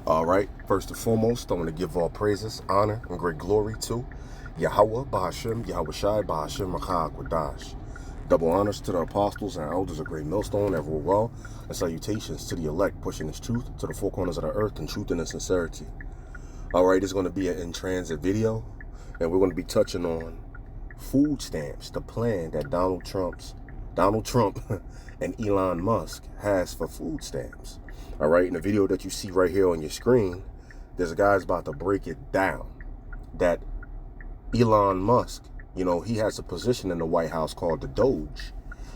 All right, first and foremost, I want to give all praises, honor, and great glory to Yahweh, Bahashem, Yahweh Shai, Bahashem, Machag, Wadash. Double honors to the apostles and elders of Great Millstone, ever well, and salutations to the elect, pushing this truth to the four corners of the earth in truth and in sincerity. All right, it's going to be an in-transit video, and we're going to be touching on food stamps, the plan that Donald Trump and Elon Musk has for food stamps. All right, in the video that you see right here on your screen, there's a guy's about to break it down that Elon Musk, he has a position in the White House called the Doge,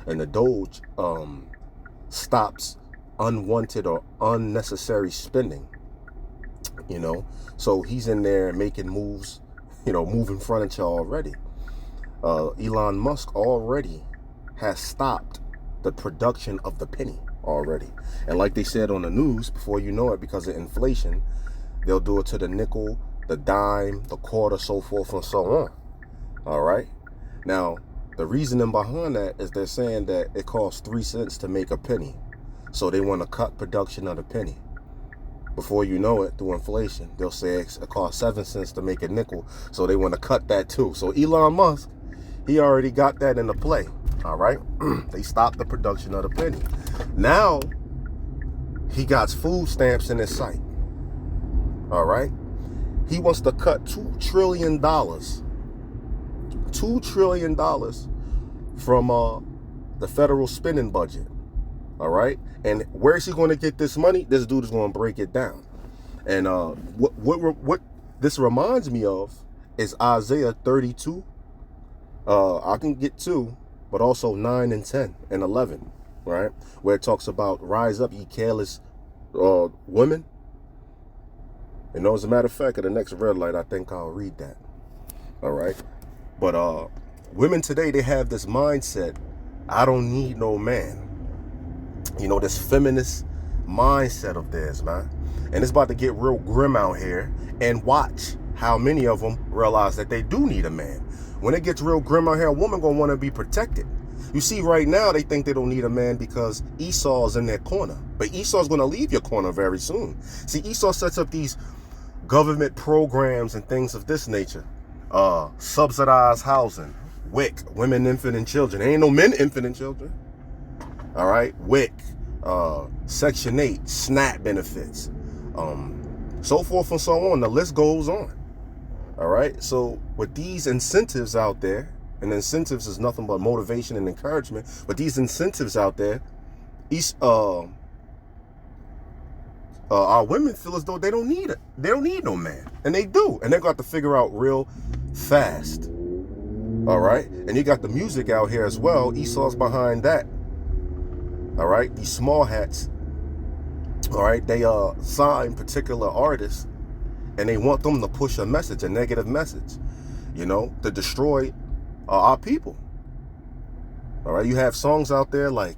and the Doge stops unwanted or unnecessary spending. So he's in there making moves, moving furniture already. Elon Musk already has stopped the production of the penny already. And like they said on the news, before you know it, because of inflation, they'll do it to the nickel, the dime, the quarter, so forth and so on. All right. Now, the reasoning behind that is they're saying that it costs 3 cents to make a penny. So they want to cut production of the penny. Before you know it, through inflation, they'll say it costs 7 cents to make a nickel. So they want to cut that too. So Elon Musk, he already got that into play. All right. They stopped the production of the penny. Now he got food stamps in his sight. All right. He wants to cut $2 trillion. $2 trillion from the federal spending budget. All right. And where is he going to get this money? This dude is going to break it down. And what this reminds me of is Isaiah 32. I can get 2, but also 9 and 10 and 11, right? Where it talks about rise up, ye careless women. As a matter of fact, at the next red light, I think I'll read that. All right. But women today, they have this mindset, I don't need no man. This feminist mindset of theirs, man. And it's about to get real grim out here. And watch how many of them realize that they do need a man. When it gets real grim out here, a woman gonna want to be protected. You see, right now, they think they don't need a man because Esau's in their corner. But Esau's gonna leave your corner very soon. See, Esau sets up these government programs and things of this nature. Subsidized housing, WIC, women, infant, and children. There ain't no men, infant, and children. All right, WIC, Section 8, SNAP benefits, so forth and so on. The list goes on. All right, so with these incentives out there, and incentives is nothing but motivation and encouragement, but these incentives out there, our women feel as though they don't need it. They don't need no man, and they do, and they're going to have to figure out real fast. All right, and you got the music out here as well. Esau's behind that. All right, these small hats. All right, they sign particular artists, and they want them to push a message, a negative message, to destroy our people. All right, you have songs out there like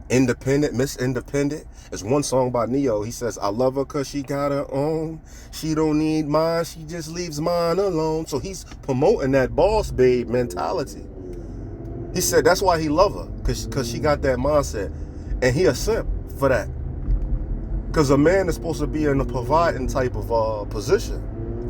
Independent, Miss Independent. There's one song by Neo. He says, I love her because she got her own. She don't need mine. She just leaves mine alone. So he's promoting that boss babe mentality. He said that's why he love her, because she got that mindset. And he a simp for that. Because a man is supposed to be in a providing type of position.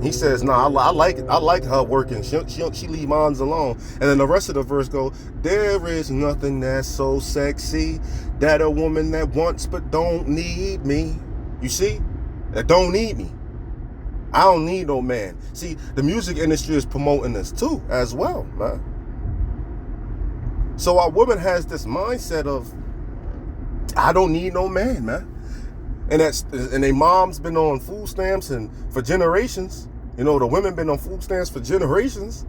He says, nah, I like her working. She leave mine alone. And then the rest of the verse go, there is nothing that's so sexy that a woman that wants but don't need me. You see? That don't need me. I don't need no man. See, the music industry is promoting this too, as well, man. So our woman has this mindset of, I don't need no man, man. And their mom's been on food stamps and for generations. The women been on food stamps for generations.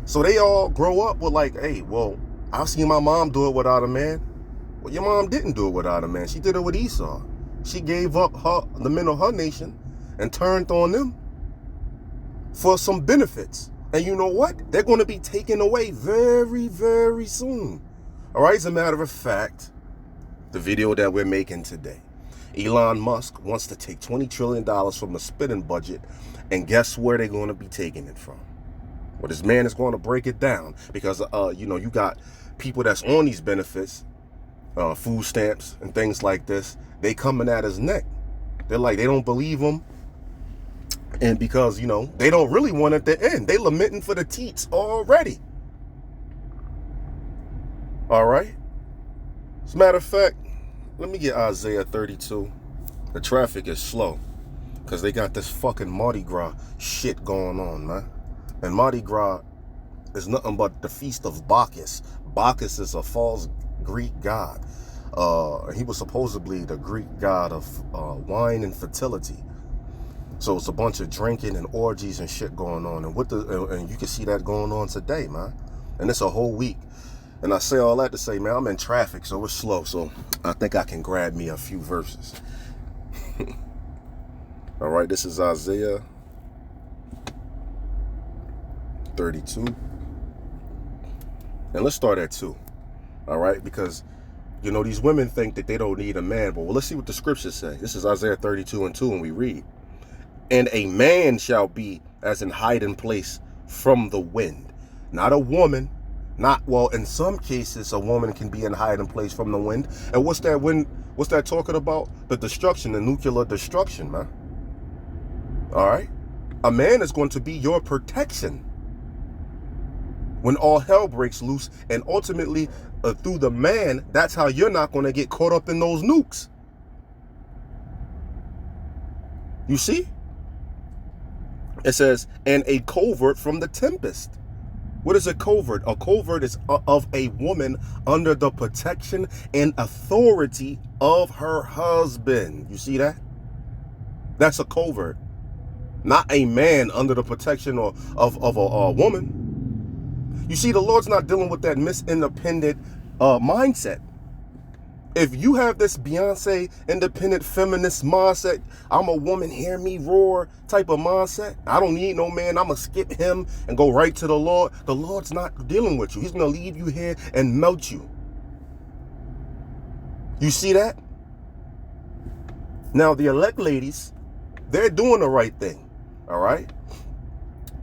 So they all grow up with like, hey, well, I've seen my mom do it without a man. Well, your mom didn't do it without a man. She did it with Esau. She gave up the men of her nation and turned on them for some benefits. And you know what? They're going to be taken away very, very soon. All right, as a matter of fact, the video that we're making today, Elon Musk wants to take $20 trillion from the spending budget, and guess where they're going to be taking it from? Well, this man is going to break it down because, you got people that's on these benefits, food stamps and things like this. They coming at his neck. They're like, they don't believe them. And because, you know, they don't really want it to end. They lamenting for the teats already. All right. As a matter of fact, let me get Isaiah 32. The traffic is slow because they got this fucking Mardi Gras shit going on, man. And Mardi Gras is nothing but the feast of Bacchus. Bacchus is a false Greek god. He was supposedly the Greek god of wine and fertility. So it's a bunch of drinking and orgies and shit going on, and you can see that going on today, man. And it's a whole week. And I say all that to say, man, I'm in traffic, so it's slow. So I think I can grab me a few verses. All right, this is Isaiah 32. And let's start at 2. All right, because, you know, these women think that they don't need a man. But well, let's see what the scriptures say. This is Isaiah 32 and 2, and we read. And a man shall be as an hiding place from the wind. Not a woman. Well, in some cases, a woman can be in hiding place from the wind. And what's that wind? What's that talking about? The destruction, the nuclear destruction, man. All right. A man is going to be your protection when all hell breaks loose. And ultimately, through the man, that's how you're not going to get caught up in those nukes. You see? It says, and a covert from the tempest. What is a covert? A covert is of a woman under the protection and authority of her husband. You see that? That's a covert. Not a man under the protection of a woman. You see, the Lord's not dealing with that misindependent mindset. If you have this Beyonce independent feminist mindset, I'm a woman, hear me roar type of mindset. I don't need no man. I'm going to skip him and go right to the Lord. The Lord's not dealing with you. He's going to leave you here and melt you. You see that? Now, the elect ladies, they're doing the right thing. All right?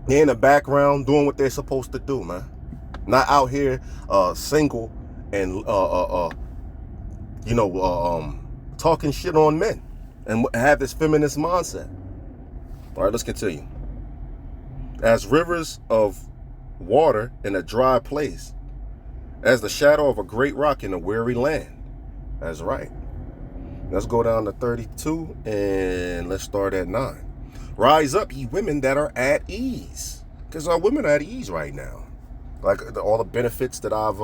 They're in the background doing what they're supposed to do, man. Not out here single and talking shit on men and have this feminist mindset. All right, let's continue. As rivers of water in a dry place, as the shadow of a great rock in a weary land. That's right. Let's go down to 32 and let's start at 9. Rise up, ye women that are at ease. Because our women are at ease right now. Like all the benefits that I've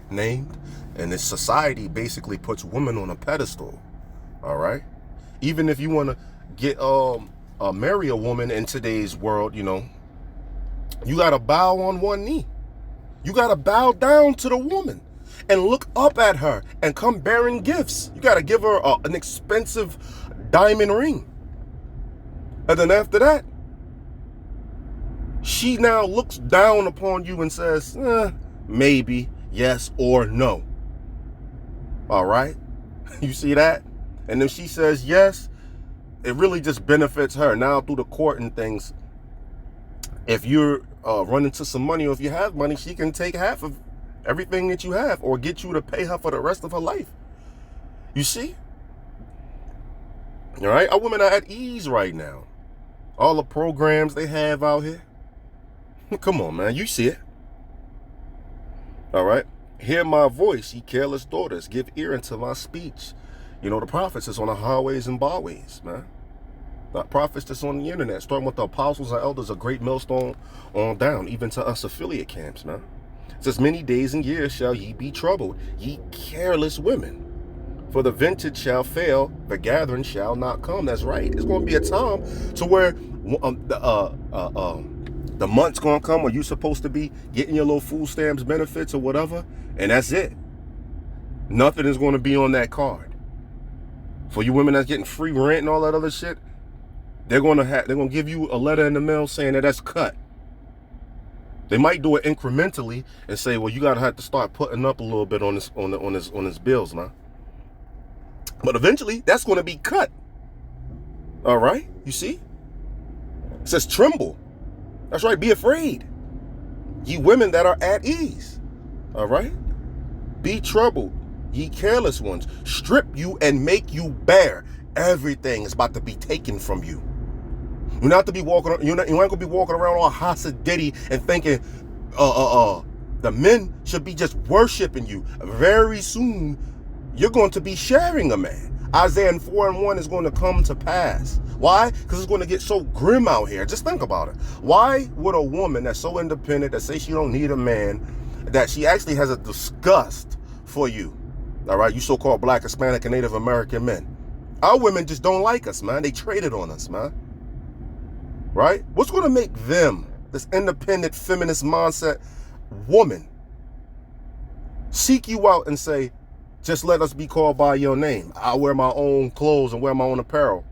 named. And this society basically puts women on a pedestal. All right. Even if you want to get marry a woman in today's world, you know, you got to bow on one knee. You got to bow down to the woman and look up at her and come bearing gifts. You got to give her an expensive diamond ring. And then after that, she now looks down upon you and says, maybe, yes or no. All right. You see that? And if she says yes, it really just benefits her. Now through the court and things, if you're running into some money or if you have money, she can take half of everything that you have or get you to pay her for the rest of her life. You see? All right. Our women are at ease right now. All the programs they have out here. Come on, man. You see it. All right. Hear my voice, ye careless daughters. Give ear unto my speech. You know, the prophets is on the highways and byways, man. The prophets that's on the internet, starting with the apostles and elders, a great millstone on down, even to us affiliate camps, man. It says, many days and years shall ye be troubled, ye careless women. For the vintage shall fail, the gathering shall not come. That's right. It's going to be a time to where the month's going to come where you're supposed to be getting your little food stamps benefits or whatever. And that's it. Nothing is going to be on that card. For you women that's getting free rent and all that other shit, they're going to give you a letter in the mail saying that that's cut. They might do it incrementally and say, well, you got to have to start putting up a little bit on this bills, man. But eventually that's going to be cut. All right. You see? It says tremble. That's right. Be afraid. Ye women that are at ease. All right. Be troubled, ye careless ones. Strip you and make you bare. everything is about to be taken from you. You're not to be walking. You ain't gonna be walking around all Hasidity and thinking, the men should be just worshiping you. Very soon, you're going to be sharing a man. Isaiah 4:1 is going to come to pass. Why? Because it's going to get so grim out here. Just think about it. Why would a woman that's so independent, that says she don't need a man, that she actually has a disgust for you, all right, you so-called Black, Hispanic, and Native American men? Our women just don't like us, man. They traded on us, man. Right? What's going to make them, this independent feminist mindset woman, seek you out and say, just let us be called by your name. I wear my own clothes and wear my own apparel.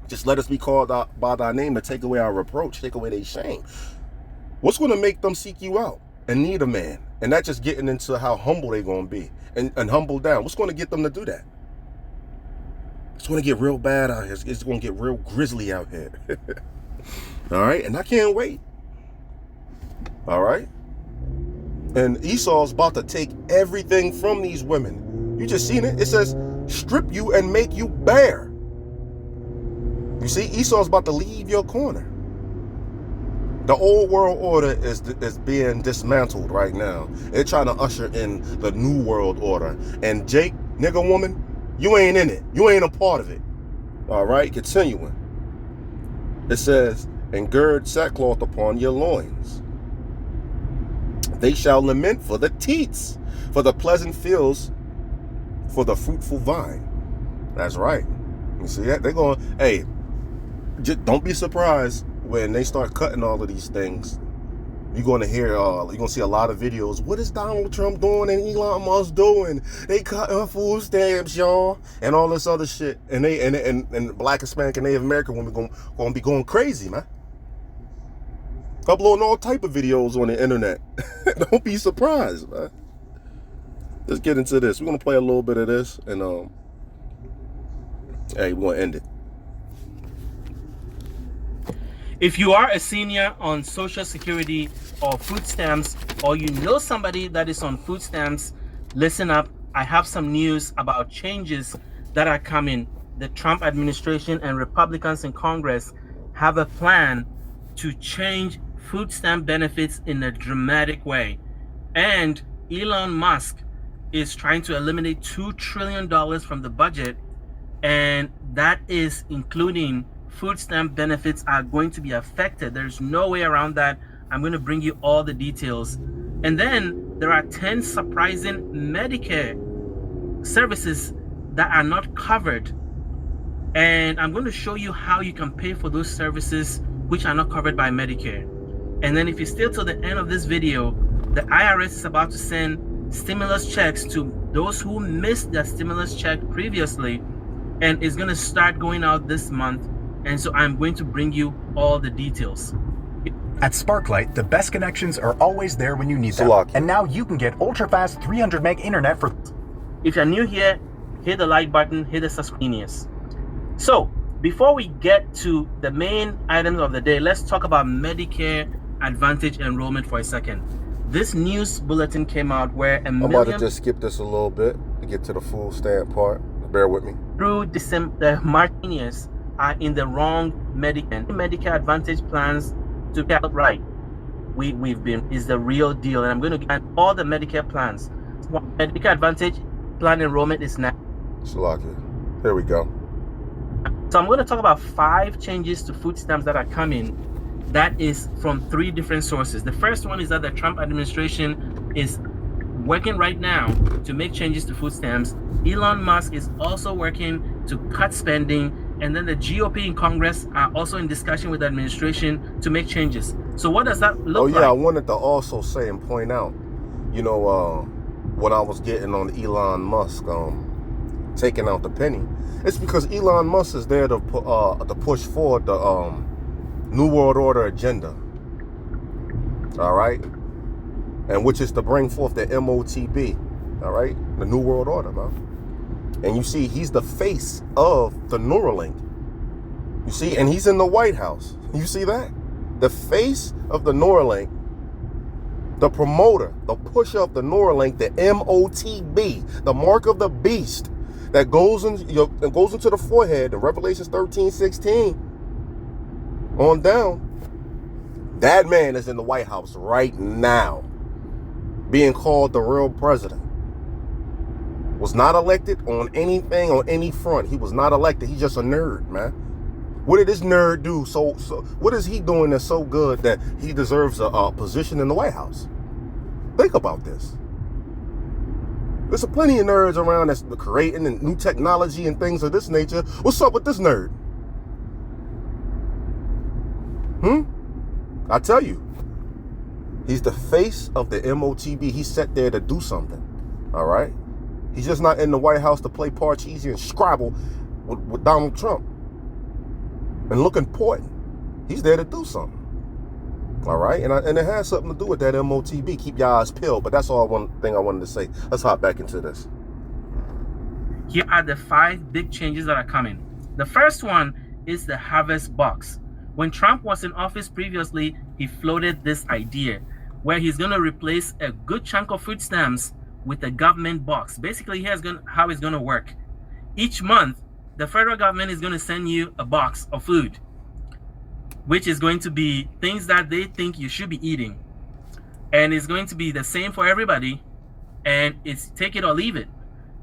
Just let us be called by thy name to take away our reproach, take away their shame. What's going to make them seek you out and need a man? And not just getting into how humble they're going to be and humble down. What's going to get them to do that? It's going to get real bad out here. It's going to get real grisly out here. All right? And I can't wait. All right? And Esau's about to take everything from these women. You just seen it. It says, strip you and make you bare. You see, Esau's about to leave your corner. The old world order is being dismantled right now. They're trying to usher in the new world order. And Jake, nigga woman, you ain't in it. You ain't a part of it. All right, continuing. It says, and gird sackcloth upon your loins. They shall lament for the teats, for the pleasant fields, for the fruitful vine. That's right. You see that? They're going, hey, just don't be surprised when they start cutting all of these things. You're going to hear, you're going to see a lot of videos. What is Donald Trump doing and Elon Musk doing? They cutting food stamps, y'all, and all this other shit. And they and Black, Hispanic, and Native American women going to be going crazy, man. Uploading all type of videos on the internet. Don't be surprised, man. Let's get into this. We're gonna play a little bit of this, and hey, we're gonna end it. If you are a senior on Social Security or food stamps, or you know somebody that is on food stamps, listen up. I have some news about changes that are coming. The Trump administration and Republicans in Congress have a plan to change food stamp benefits in a dramatic way. And Elon Musk is trying to eliminate $2 trillion from the budget, and that is including food stamp benefits are going to be affected. There's no way around that. I'm going to bring you all the details. And then there are 10 surprising Medicare services that are not covered. And I'm going to show you how you can pay for those services which are not covered by Medicare. And then if you stay till the end of this video, the IRS is about to send stimulus checks to those who missed their stimulus check previously, and it's going to start going out this month. And so I'm going to bring you all the details. At Sparklight, the best connections are always there when you need them. And now you can get ultra-fast 300 meg internet for... If you're new here, hit the like button, hit the subscribe. So before we get to the main items of the day, let's talk about Medicare Advantage enrollment for a second. This news bulletin came out where I'm about to just skip this a little bit to get to the full stamp part. Bear with me. Through December, Martinez are in the wrong Medicare Advantage plans to get it right. We've been is the real deal, and I'm going to get all the Medicare plans. Medicare Advantage plan enrollment is now. Shalakia. Here we go. So I'm going to talk about 5 changes to food stamps that are coming. That is from 3 different sources. The first one is that the Trump administration is working right now to make changes to food stamps. Elon Musk is also working to cut spending, and then the GOP in Congress are also in discussion with the administration to make changes. So what does that look like? Oh yeah, I wanted to also say and point out, you know, when I was getting on Elon Musk taking out the penny, it's because Elon Musk is there to push forward the New World Order agenda. All right, and which is to bring forth the MOTB. All right, the New World Order, man. And you see, he's the face of the Neuralink. You see, and he's in the White House. You see that? The face of the Neuralink, the promoter, the pusher of the Neuralink, the MOTB, the mark of the beast. that goes into the forehead in Revelations 13:16 on down. That man is in the White House right now, being called the real president. Was not elected on anything, on any front. He was not elected. He's just a nerd, man. What did this nerd do? So what is he doing that's so good that he deserves a position in the White House? Think about this. There's plenty of nerds around that's creating and new technology and things of this nature. What's up with this nerd? I tell you, he's the face of the MOTB. He's set there to do something. All right? He's just not in the White House to play Parcheesi and Scrabble with Donald Trump and look important. He's there to do something. All right? And it has something to do with that MOTB. Keep your eyes peeled. But that's all one thing I wanted to say. Let's hop back into this. Here are the 5 big changes that are coming. The first one is the harvest box. When Trump was in office previously, he floated this idea where he's going to replace a good chunk of food stamps with a government box. Basically, here's how it's going to work. Each month, the federal government is going to send you a box of food, which is going to be things that they think you should be eating. And it's going to be the same for everybody. And it's take it or leave it.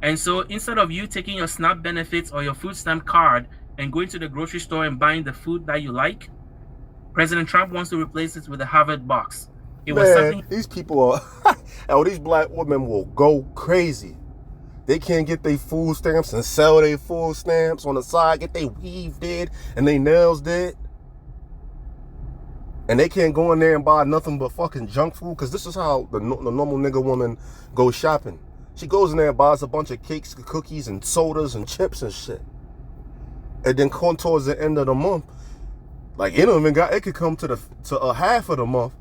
And so instead of you taking your SNAP benefits or your food stamp card and going to the grocery store and buying the food that you like, President Trump wants to replace it with a Harvard box. These people are, these black women will go crazy. They can't get their food stamps and sell their food stamps on the side, get their weave did and their nails did. And they can't go in there and buy nothing but fucking junk food, because this is how the normal nigga woman goes shopping. She goes in there and buys a bunch of cakes, cookies, and sodas and chips and shit. And then come towards the end of the month, like it could come to a half of the month.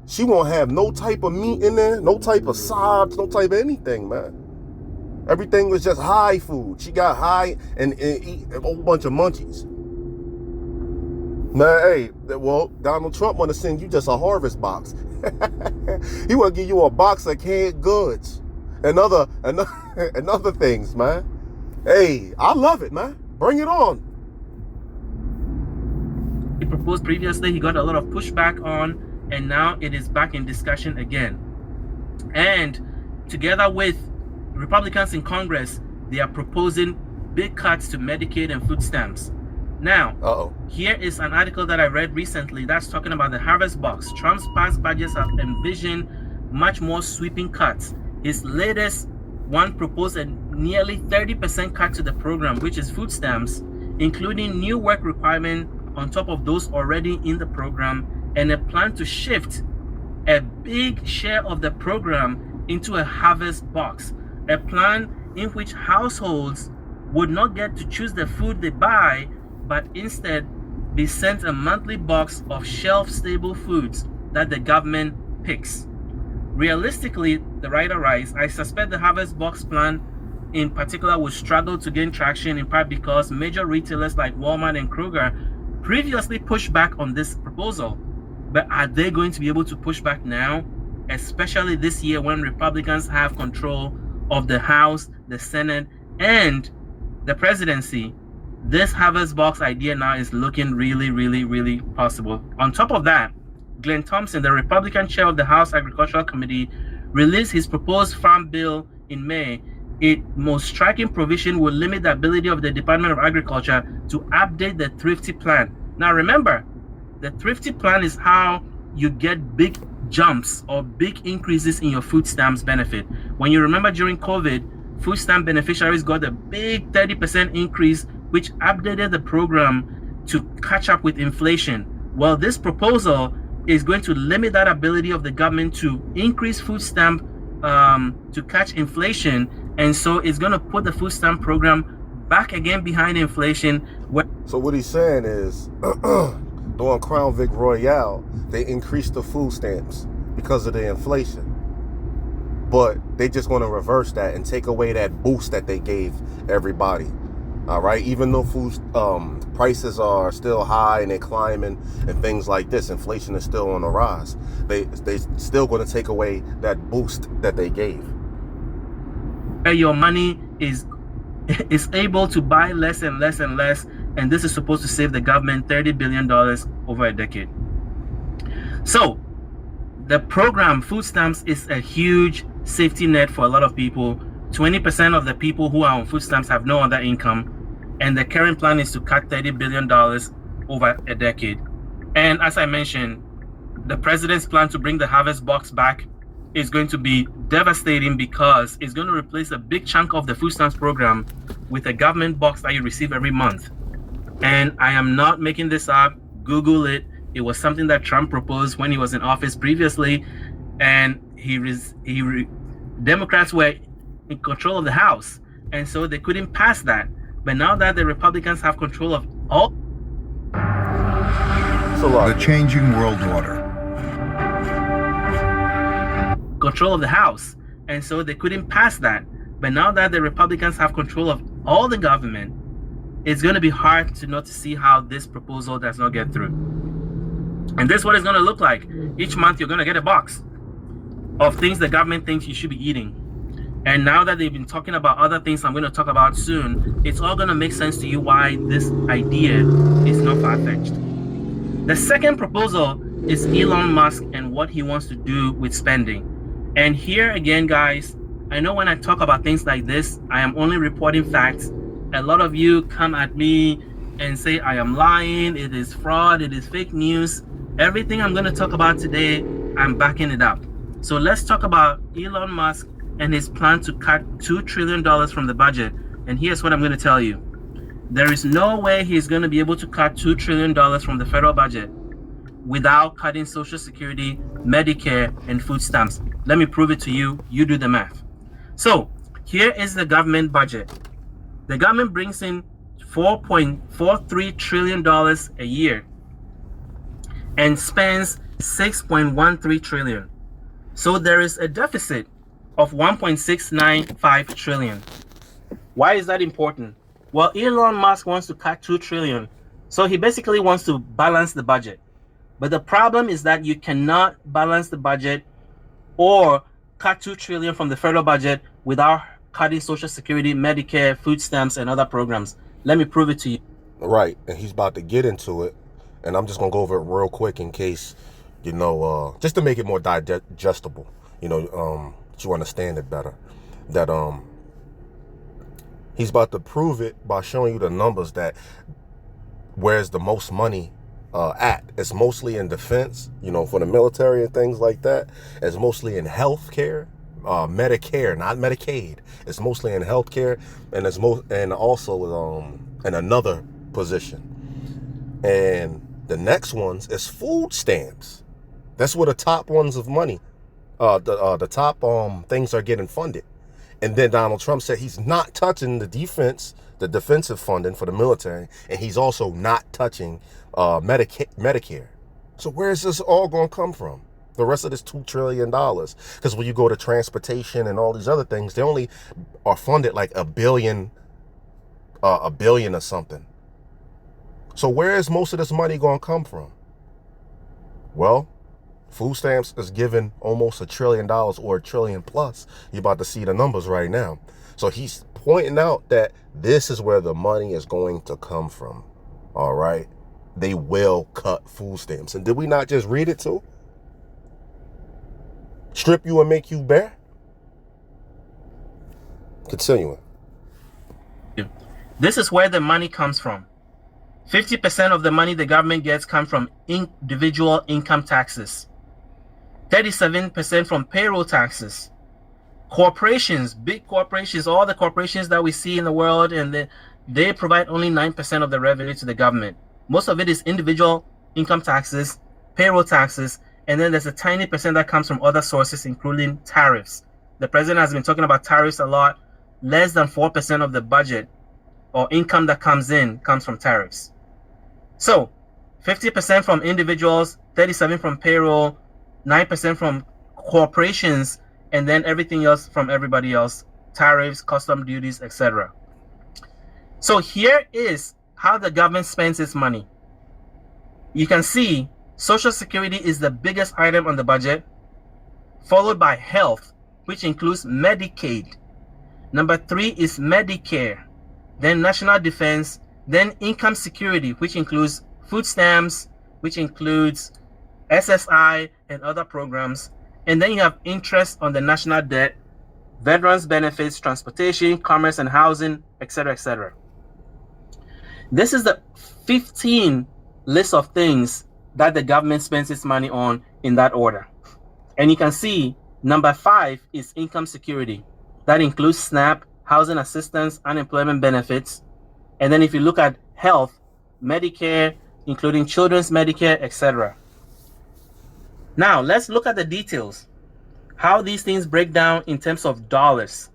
She won't have no type of meat in there, no type of sides, no type of anything, man. Everything was just high food. She got high and eat a whole bunch of munchies. Man, hey, well, Donald Trump want to send you just a harvest box. He want to give you a box of canned goods and other things, man. Hey, I love it, man. Bring it on. He proposed previously, he got a lot of pushback on, and now it is back in discussion again. And together with Republicans in Congress, they are proposing big cuts to Medicaid and food stamps. Now, Here is an article that I read recently that's talking about the harvest box. Trump's past budgets have envisioned much more sweeping cuts. His latest one proposed a nearly 30% cut to the program, which is food stamps, including new work requirement on top of those already in the program, and a plan to shift a big share of the program into a harvest box, a plan in which households would not get to choose the food they buy, but instead be sent a monthly box of shelf-stable foods that the government picks. Realistically, the writer writes, I suspect the harvest box plan in particular will struggle to gain traction, in part because major retailers like Walmart and Kroger previously pushed back on this proposal. But are they going to be able to push back now, especially this year when Republicans have control of the House, the Senate, and the presidency? This harvest box idea now is looking really, really, really possible. On top of that, Glenn Thompson, the Republican chair of the House Agricultural Committee, released his proposed farm bill in May. Its most striking provision will limit the ability of the Department of Agriculture to update the Thrifty Plan. Now remember, the Thrifty Plan is how you get big jumps or big increases in your food stamps benefit. When you remember during COVID, food stamp beneficiaries got a big 30% increase, which updated the program to catch up with inflation. Well, this proposal is going to limit that ability of the government to increase food stamp to catch inflation. And so it's going to put the food stamp program back again behind inflation. So what he's saying is, during Crown Vic Royale, they increased the food stamps because of the inflation. But they just want to reverse that and take away that boost that they gave everybody. All right, even though food prices are still high and they're climbing and things like this, inflation is still on the rise. They still going to take away that boost that they gave. Your money is is able to buy less and less and less, and this is supposed to save the government $30 billion over a decade. So the program, food stamps, is a huge safety net for a lot of people. 20% of the people who are on food stamps have no other income, and the current plan is to cut $30 billion over a decade. And as I mentioned, the president's plan to bring the harvest box back is going to be devastating, because it's going to replace a big chunk of the food stamps program with a government box that you receive every month. And I am not making this up. Google it. It was something that Trump proposed when he was in office previously, and Democrats were in control of the House, and so they couldn't pass that. But now that the Republicans have control of all the changing world order, control of the House, and so they couldn't pass that. But now that the Republicans have control of all the government, it's going to be hard to not see how this proposal does not get through. And this is what it's going to look like. Each month you're going to get a box of things the government thinks you should be eating. And now that they've been talking about other things I'm going to talk about soon, it's all going to make sense to you why this idea is not far-fetched. The second proposal is Elon Musk and what he wants to do with spending. And here again, guys, I know when I talk about things like this, I am only reporting facts. A lot of you come at me and say I am lying, it is fraud, it is fake news. Everything I'm going to talk about today, I'm backing it up. So let's talk about Elon Musk and his plan to cut $2 trillion from the budget. And here's what I'm going to tell you. There is no way he's going to be able to cut $2 trillion from the federal budget without cutting Social Security, Medicare, and food stamps. Let me prove it to you. You do the math. So here is the government budget. The government brings in $4.43 trillion a year and spends $6.13 trillion. So there is a deficit of $1.695 trillion. Why is that important? Well, Elon Musk wants to cut $2 trillion. So he basically wants to balance the budget. But the problem is that you cannot balance the budget or cut $2 trillion from the federal budget without cutting Social Security, Medicare, food stamps, and other programs. Let me prove it to you. Right, and he's about to get into it, and I'm just going to go over it real quick in case, just to make it more digestible, that you understand it better, that he's about to prove it by showing you the numbers that where's the most money at. It's mostly in defense, for the military and things like that. It's mostly in healthcare, Medicare, not Medicaid. It's mostly in healthcare, and and also in another position. And the next ones is food stamps. That's where the top ones of money, the top things are getting funded. And then Donald Trump said he's not touching the defensive funding for the military, and he's also not touching Medicare. So where is this all going to come from? The rest of this $2 trillion? Because when you go to transportation and all these other things, they only are funded like a billion or something. So where is most of this money going to come from? Well, food stamps is giving almost $1 trillion or $1 trillion plus. You're about to see the numbers right now. So he's pointing out that this is where the money is going to come from. All right. They will cut food stamps. And did we not just read it too? Strip you and make you bare? Continuing. This is where the money comes from. 50% of the money the government gets come from individual income taxes. 37% from payroll taxes. Corporations, big corporations, all the corporations that we see in the world, and they provide only 9% of the revenue to the government. Most of it is individual income taxes, payroll taxes, and then there's a tiny percent that comes from other sources, including tariffs. The president has been talking about tariffs a lot. Less than 4% of the budget or income that comes in comes from tariffs. So 50% from individuals, 37% from payroll, 9% from corporations, and then everything else from everybody else, tariffs, custom duties, etc. So here is how the government spends its money. You can see Social Security is the biggest item on the budget, followed by health, which includes Medicaid. Number 3 is Medicare. then national defense, then income security, which includes food stamps, which includes SSI and other programs. And then you have interest on the national debt, veterans benefits, transportation, commerce and housing, etc., etc. This is the 15 list of things that the government spends its money on in that order. And you can see number 5 is income security. That includes SNAP, housing assistance, unemployment benefits. And then if you look at health, Medicare, including children's Medicare, etc. Now, let's look at the details. How these things break down in terms of dollars.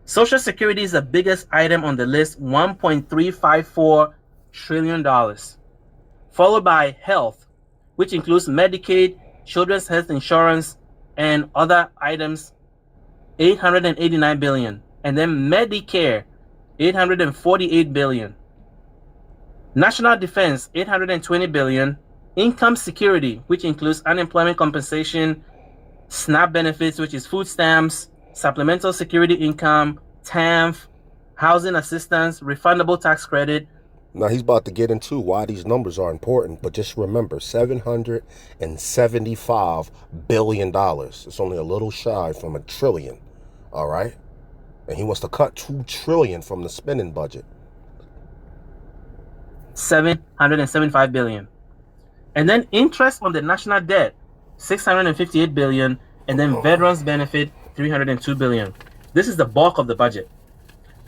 Social Security is the biggest item on the list, $1.354 trillion. Followed by health, which includes Medicaid, children's health insurance, and other items, $889 billion. And then Medicare, $848 billion. National defense, $820 billion. Income security, which includes unemployment compensation, SNAP benefits, which is food stamps, supplemental security income, TANF, housing assistance, refundable tax credit. Now he's about to get into why these numbers are important, but just remember, $775 billion. It's only a little shy from $1 trillion, all right? And he wants to cut $2 trillion from the spending budget. $775 billion. And then interest on the national debt, $658 billion, and then veterans benefit, $302 billion. This is the bulk of the budget.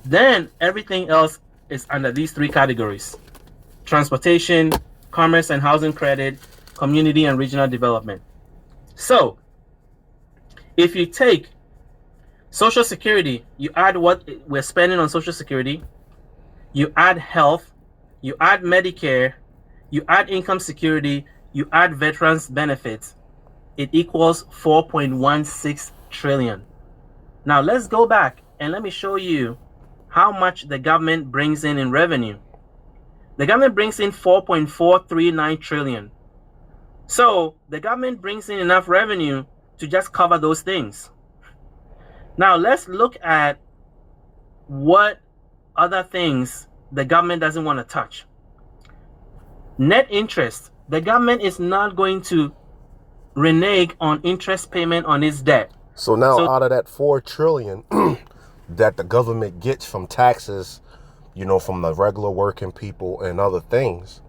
Then everything else is under these 3 categories: transportation, commerce and housing credit, community and regional development. So if you take Social Security, you add what we're spending on Social Security, you add health, you add Medicare, you add income security, you add veterans benefits, it equals 4.16 trillion. Now let's go back and let me show you how much the government brings in revenue. The government brings in 4.439 trillion. So the government brings in enough revenue to just cover those things. Now let's look at what other things the government doesn't want to touch. Net interest. The government is not going to renege on interest payment on its debt. So now out of that $4 trillion that the government gets from taxes, you know, from the regular working people and other things,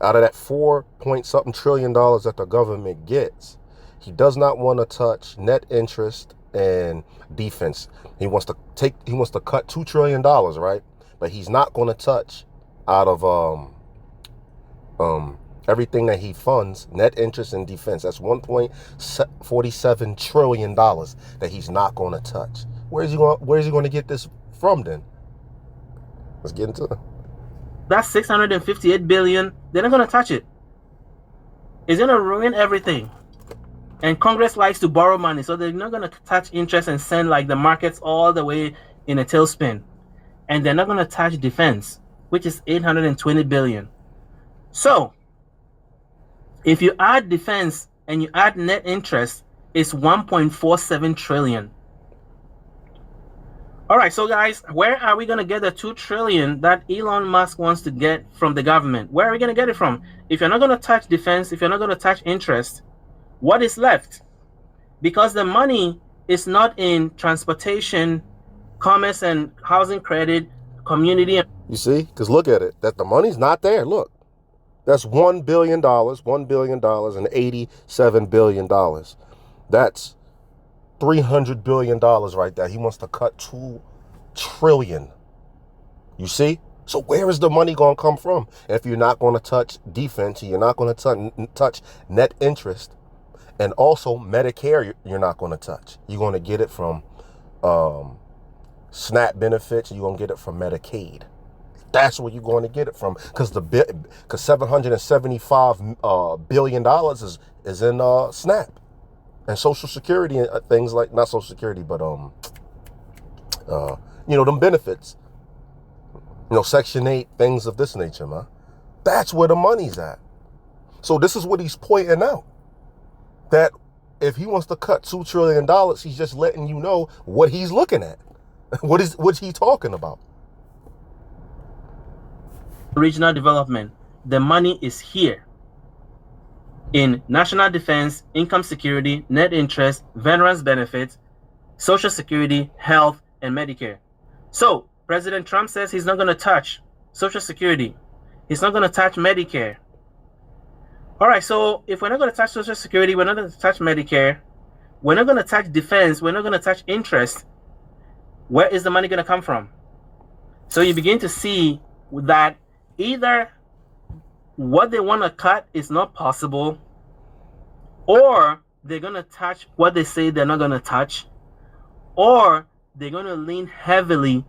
out of that 4-point-something trillion dollars that the government gets, he does not want to touch net interest and defense. He wants to cut $2 trillion, right? But he's not going to touch out of everything that he funds, net interest and defense. That's $1.47 trillion that he's not going to touch. Where's he going to get this from then? Let's get into it. That's $658 billion. They're not going to touch it. It's going to ruin everything. And Congress likes to borrow money, so they're not going to touch interest and send like the markets all the way in a tailspin. And they're not going to touch defense, which is $820 billion. So if you add defense and you add net interest, it's 1.47 trillion. All right, so guys, where are we going to get the 2 trillion that Elon Musk wants to get from the government? Where are we going to get it from? If you're not going to touch defense, if you're not going to touch interest, what is left? Because the money is not in transportation, commerce and housing credit, community. You see? Because look at it. That the money's not there. Look. That's $1 billion, $1 billion and $87 billion. That's $300 billion right there. He wants to cut $2 trillion. You see? So where is the money going to come from? If you're not going to touch defense, you're not going to touch net interest, and also Medicare, you're not going to touch. You're going to get it from SNAP benefits. You're going to get it from Medicaid. That's where you're going to get it from, because $775 billion is in SNAP and Social Security and things like, not Social Security, but them benefits, Section 8, things of this nature, man. That's where the money's at. So this is what he's pointing out, that if he wants to cut $2 trillion, he's just letting you know what he's looking at. What's he talking about? regional development. The money is here in national defense, income security, net interest, veterans benefits, social security, health, and Medicare. So President Trump says he's not going to touch social security. He's not going to touch Medicare. All right, so if we're not going to touch social security, we're not going to touch Medicare, we're not going to touch defense, we're not going to touch interest, where is the money going to come from? So you begin to see that either what they want to cut is not possible, or they're going to touch what they say they're not going to touch, or they're going to lean heavily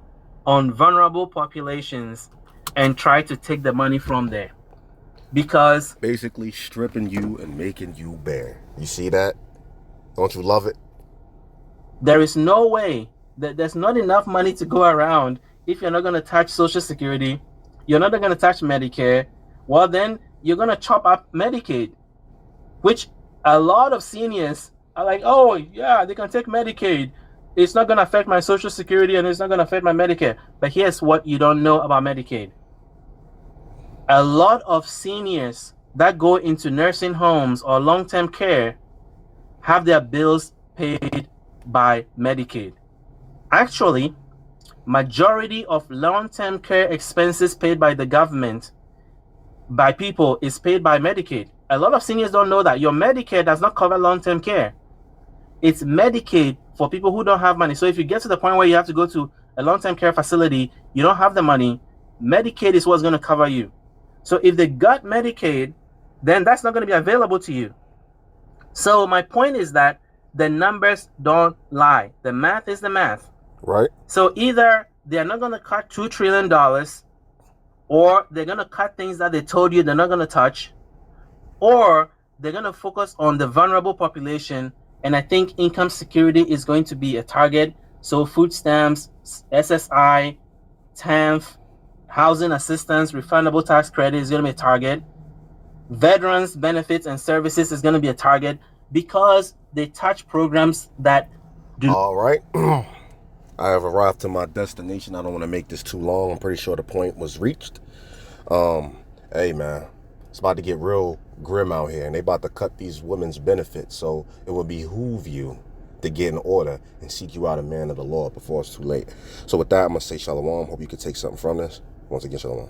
on vulnerable populations and try to take the money from there. Because basically stripping you and making you bare. You see that? Don't you love it? There is no way that there's not enough money to go around if you're not going to touch Social Security, you're not going to touch Medicare. Well, then you're going to chop up Medicaid, which a lot of seniors are like, oh, yeah, they can take Medicaid. It's not going to affect my Social Security and it's not going to affect my Medicare. But here's what you don't know about Medicaid. A lot of seniors that go into nursing homes or long-term care have their bills paid by Medicaid. Actually, majority of long-term care expenses paid by the government by people is paid by Medicaid. A lot of seniors don't know that your Medicare does not cover long-term care. It's Medicaid for people who don't have money. So if you get to the point where you have to go to a long-term care facility, you don't have the money, Medicaid is what's going to cover you. So if they got Medicaid, then that's not going to be available to you. So my point is that the numbers don't lie. The math is the math. Right. So either they're not going to cut $2 trillion, or they're going to cut things that they told you they're not going to touch, or they're going to focus on the vulnerable population. And I think income security is going to be a target. So food stamps, SSI, TANF, housing assistance, refundable tax credit is going to be a target. Veterans benefits and services is going to be a target because they touch programs that do. All right. I have arrived to my destination. I don't want to make this too long. I'm pretty sure the point was reached. Hey, man, it's about to get real grim out here, and they about to cut these women's benefits. So it would behoove you to get in order and seek you out a man of the Lord before it's too late. So with that, I'm going to say shalom. Hope you could take something from this. Once again, shalom.